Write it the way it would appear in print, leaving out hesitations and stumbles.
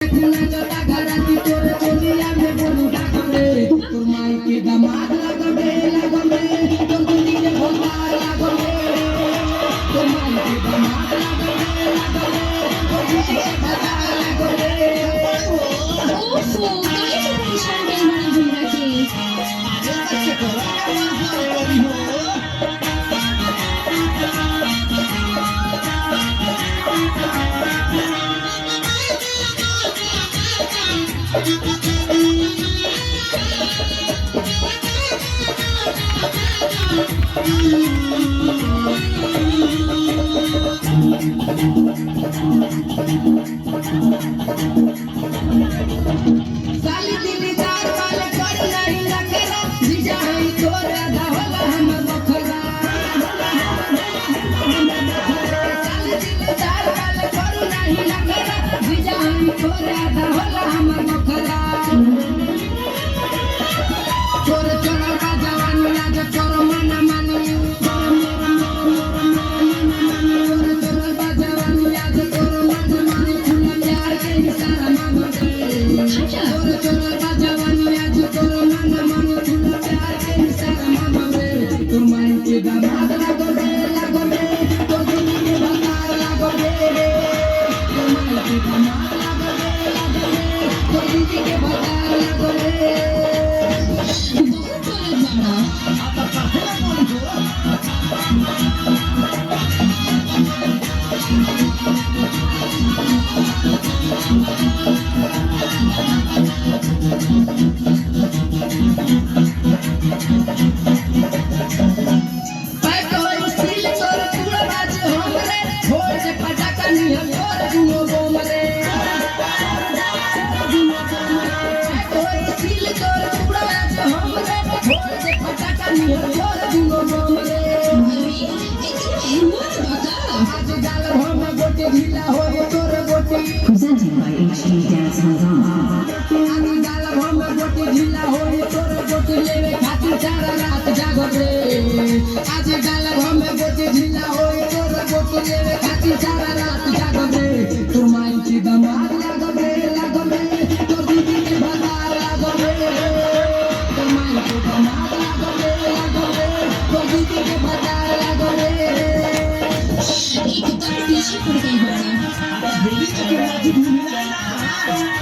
खुला जो घराती तोरे बोलिया में बोलू डाकबे तोर माई के दामाद लगबे लगबे तोर दीदी के भोतार लगबे तोर माई के दामाद लगबे लगबे तोर दीदी के भोतार लगबे ओफो काहे से परेशान गइल बानी हमरा के कैसे करा रही हो साली दिलदार वाले कर नहीं लखेरा जीजा हई तोरा दहला हमर बखरा साली दिलदार वाले कर नहीं लखेरा जीजा हई तोरा दहला हमर बखरा तोरे चोरा का जवानी आज तोर मन मानी तोरे चोरा का जवानी आज तोर मन मानी खुला प्यार के इशारा मांगो तोरे चोरा का जवानी आज तोर मन मानी खुला प्यार के इशारा मांगो तोर माई के दामाद लगबे लगबे तोर दीदी के भतार लगबे तोर माई के दामाद लगबे लगबे तोर दीदी के भतार लगबे बहुत बोलत बाड़ा आता काहेला बोली हो पैकोई सिल तोर टुकड़ा बाज हमरे छोड़ दे पटाका निहर तोर दुनो गोमरे पैकोई सिल तोर टुकड़ा बाज हमरे छोड़ दे पटाका निहर तोर दुनो गोमरे अरे इतना हिम्मत बाका आज गाल हम गोटी ढीला होए तोर गोटी Presented by HD Dance Mazan. आज गाल हम गोटी ढीला होए तोर गोटी लेवे खातिर सारा रात जागत रे आज गाल हम गोटी ढीला होए तोर गोटी लेवे खातिर सारा रात जागत रे तोर माई के दामाद लगबे लगबे तोर दीदी के भतार लगबे तोर माई के दामाद लगबे लगबे तोर दीदी के भतार लगबे एकदम पीछे पड़ गई बाड़ा बेली के राजी भूल जाना